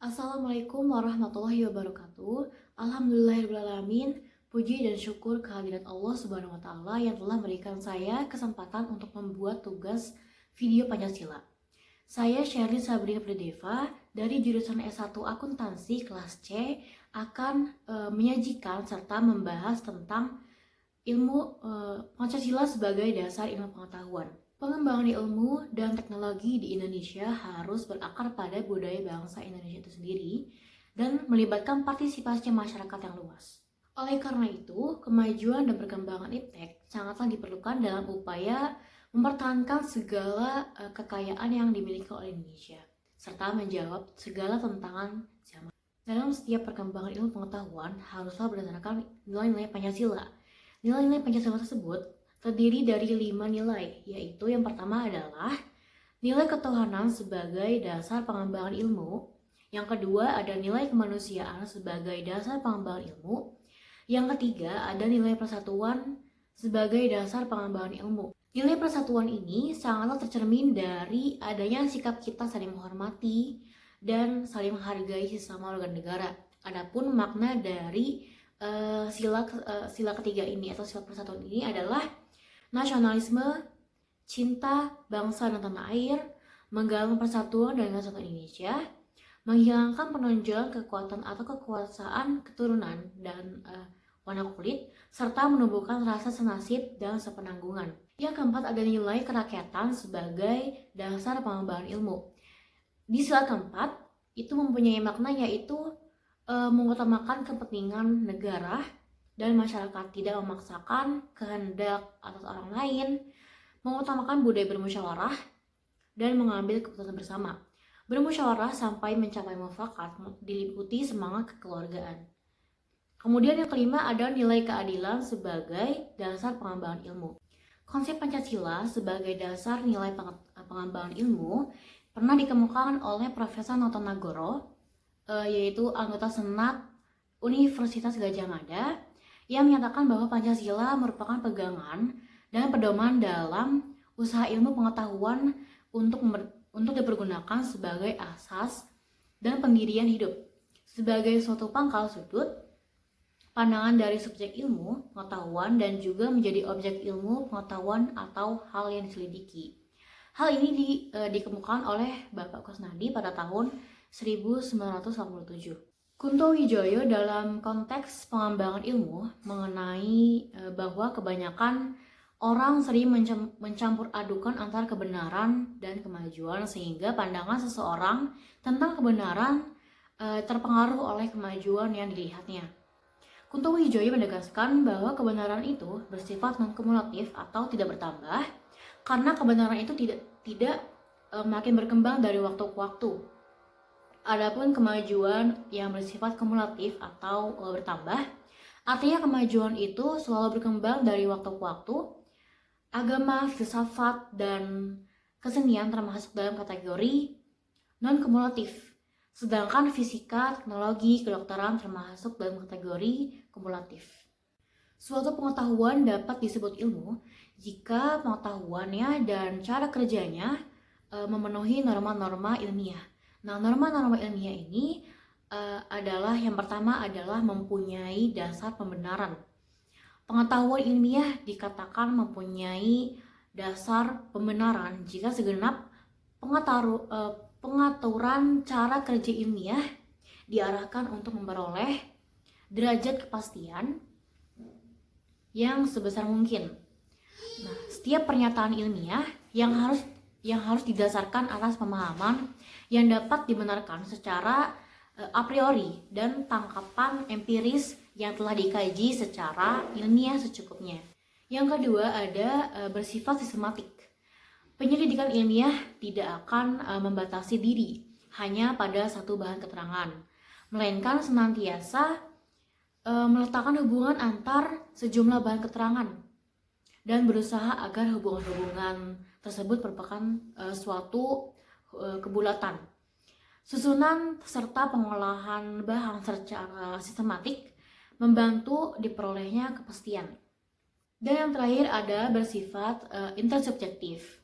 Assalamualaikum warahmatullahi wabarakatuh. Alhamdulillahirrahmanirrahim. Puji dan syukur kehadirat Allah Subhanahu wa Ta'ala yang telah memberikan saya kesempatan untuk membuat tugas video Pancasila. Saya Sherly Sabrina Prideva dari jurusan S1 Akuntansi kelas C akan menyajikan serta membahas tentang ilmu Pancasila sebagai dasar ilmu pengetahuan. Pengembangan ilmu dan teknologi di Indonesia harus berakar pada budaya bangsa Indonesia itu sendiri dan melibatkan partisipasi masyarakat yang luas. Oleh karena itu, kemajuan dan perkembangan iptek sangatlah diperlukan dalam upaya mempertahankan segala kekayaan yang dimiliki oleh Indonesia, serta menjawab segala tantangan zaman. Dalam setiap perkembangan ilmu pengetahuan haruslah berdasarkan nilai-nilai Pancasila. Nilai-nilai Pancasila tersebut terdiri dari 5 nilai, yaitu yang pertama adalah nilai ketuhanan sebagai dasar pengembangan ilmu, yang kedua ada nilai kemanusiaan sebagai dasar pengembangan ilmu, yang ketiga ada nilai persatuan sebagai dasar pengembangan ilmu. Nilai persatuan ini sangatlah tercermin dari adanya sikap kita saling menghormati dan saling menghargai sesama warga negara. Adapun makna dari sila ketiga ini atau sila persatuan ini adalah nasionalisme, cinta bangsa dan tanah air, menggalang persatuan dan kesatuan Indonesia, menghilangkan penonjolan kekuatan atau kekuasaan keturunan dan warna kulit, serta menumbuhkan rasa senasib dan sepenanggungan. Yang keempat ada nilai kerakyatan sebagai dasar pengembangan ilmu. Di sila keempat itu mempunyai makna yaitu mengutamakan kepentingan negara dan masyarakat, tidak memaksakan kehendak atas orang lain, mengutamakan budaya bermusyawarah, dan mengambil keputusan bersama. Bermusyawarah sampai mencapai mufakat diliputi semangat kekeluargaan. Kemudian yang kelima ada nilai keadilan sebagai dasar pengembangan ilmu. Konsep Pancasila sebagai dasar nilai pengembangan ilmu pernah dikemukakan oleh Profesor Noto Nagoro, yaitu anggota Senat Universitas Gadjah Mada, yang menyatakan bahwa Pancasila merupakan pegangan dan pedoman dalam usaha ilmu pengetahuan untuk dipergunakan sebagai asas dan pendirian hidup. Sebagai suatu pangkal sudut, pandangan dari subjek ilmu pengetahuan dan juga menjadi objek ilmu pengetahuan atau hal yang diselidiki. Hal ini dikemukakan oleh Bapak Kusnadi pada tahun 1987. Kunto Wijoyo dalam konteks pengembangan ilmu mengenai bahwa kebanyakan orang sering mencampur adukan antara kebenaran dan kemajuan sehingga pandangan seseorang tentang kebenaran terpengaruh oleh kemajuan yang dilihatnya. Kunto Wijoyo menegaskan bahwa kebenaran itu bersifat non-kumulatif atau tidak bertambah karena kebenaran itu tidak makin berkembang dari waktu ke waktu. Adapun kemajuan yang bersifat kumulatif atau bertambah, artinya kemajuan itu selalu berkembang dari waktu ke waktu. Agama, filsafat, dan kesenian termasuk dalam kategori non-kumulatif. Sedangkan fisika, teknologi, kedokteran termasuk dalam kategori kumulatif. Suatu pengetahuan dapat disebut ilmu jika pengetahuannya dan cara kerjanya memenuhi norma-norma ilmiah. Nah, norma-norma ilmiah ini adalah yang pertama adalah mempunyai dasar pembenaran. Pengetahuan ilmiah dikatakan mempunyai dasar pembenaran jika segenap pengaturan cara kerja ilmiah diarahkan untuk memperoleh derajat kepastian yang sebesar mungkin. Nah, setiap pernyataan ilmiah yang harus didasarkan atas pemahaman yang dapat dibenarkan secara a priori dan tangkapan empiris yang telah dikaji secara ilmiah secukupnya. Yang kedua ada bersifat sistematik. Penyelidikan ilmiah tidak akan membatasi diri hanya pada satu bahan keterangan, melainkan senantiasa meletakkan hubungan antar sejumlah bahan keterangan dan berusaha agar hubungan-hubungan tersebut merupakan suatu kebulatan. Susunan serta pengolahan bahan secara sistematik membantu diperolehnya kepastian. Dan yang terakhir ada bersifat intersubjektif.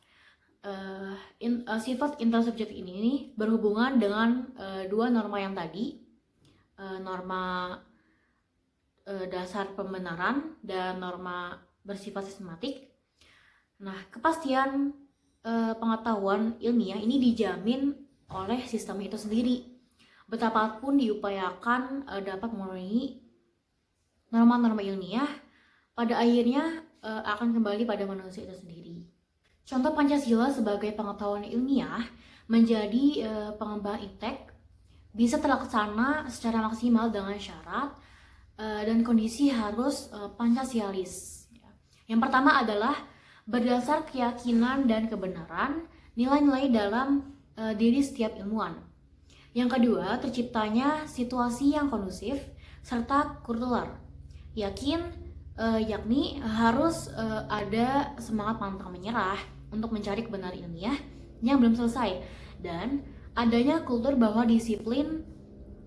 sifat intersubjektif ini berhubungan dengan dua norma yang tadi, norma dasar pembenaran dan norma bersifat sistematik. Nah, kepastian pengetahuan ilmiah ini dijamin oleh sistem itu sendiri. Betapapun diupayakan dapat memenuhi norma-norma ilmiah, pada akhirnya akan kembali pada manusia itu sendiri. Contoh Pancasila sebagai pengetahuan ilmiah menjadi pengembangan iptek bisa terlaksana secara maksimal dengan syarat dan kondisi harus Pancasialis. Yang pertama adalah berdasar keyakinan dan kebenaran nilai-nilai dalam diri setiap ilmuwan. Yang kedua, terciptanya situasi yang kondusif serta kultural. Yakni harus ada semangat pantang menyerah untuk mencari kebenaran ilmiah yang belum selesai, dan adanya kultur bahwa disiplin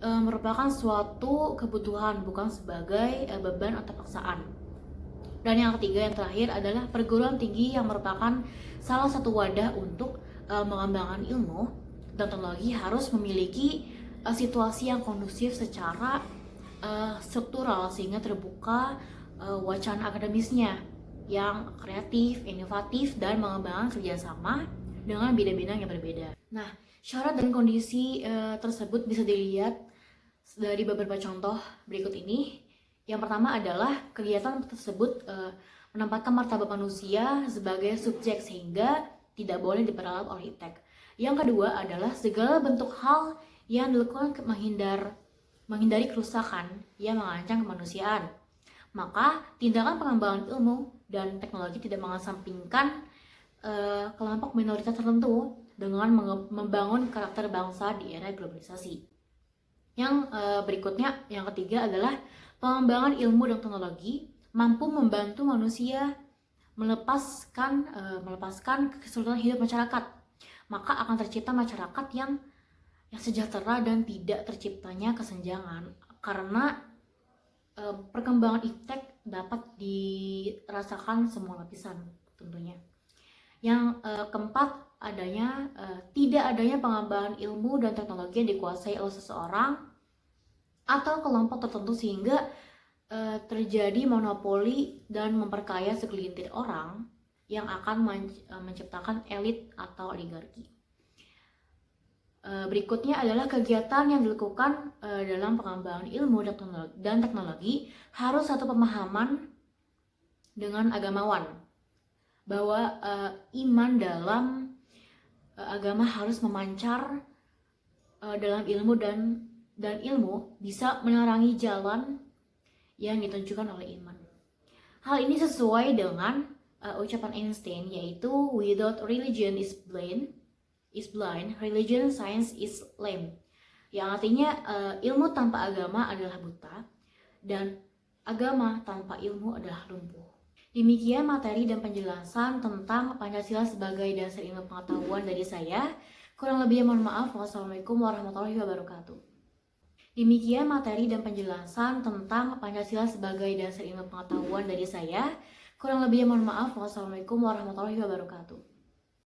merupakan suatu kebutuhan, bukan sebagai beban atau paksaan. Dan yang ketiga, yang terakhir adalah perguruan tinggi yang merupakan salah satu wadah untuk mengembangkan ilmu dan teknologi harus memiliki situasi yang kondusif secara struktural sehingga terbuka wacana akademisnya yang kreatif, inovatif, dan mengembangkan kerjasama dengan bidang-bidang yang berbeda. Nah, syarat dan kondisi tersebut bisa dilihat dari beberapa contoh berikut ini. Yang pertama adalah kegiatan tersebut menempatkan martabat manusia sebagai subjek sehingga tidak boleh diperalat oleh iptek. Yang kedua adalah segala bentuk hal yang dilakukan menghindari kerusakan yang mengancam kemanusiaan. Maka tindakan pengembangan ilmu dan teknologi tidak mengesampingkan kelompok minoritas tertentu dengan membangun karakter bangsa di era globalisasi. Yang berikutnya, yang ketiga adalah pengembangan ilmu dan teknologi mampu membantu manusia melepaskan kesulitan hidup masyarakat. Maka akan tercipta masyarakat yang sejahtera dan tidak terciptanya kesenjangan, karena perkembangan iptek dapat dirasakan semua lapisan tentunya. Yang keempat, tidak adanya pengembangan ilmu dan teknologi yang dikuasai oleh seseorang atau kelompok tertentu sehingga terjadi monopoli dan memperkaya segelintir orang yang akan menciptakan elit atau oligarki. Berikutnya adalah kegiatan yang dilakukan dalam pengembangan ilmu dan teknologi harus satu pemahaman dengan agamawan, bahwa iman dalam agama harus memancar dalam ilmu dan ilmu bisa menerangi jalan yang ditunjukkan oleh iman. Hal ini sesuai dengan ucapan Einstein, yaitu without religion is blind, religion science is lame. Yang artinya ilmu tanpa agama adalah buta dan agama tanpa ilmu adalah lumpuh. Demikian materi dan penjelasan tentang Pancasila sebagai dasar ilmu pengetahuan dari saya. Kurang lebihnya mohon maaf. Wassalamualaikum warahmatullahi wabarakatuh. Demikian materi dan penjelasan tentang Pancasila sebagai dasar ilmu pengetahuan dari saya. Kurang lebihnya mohon maaf. Wassalamualaikum warahmatullahi wabarakatuh.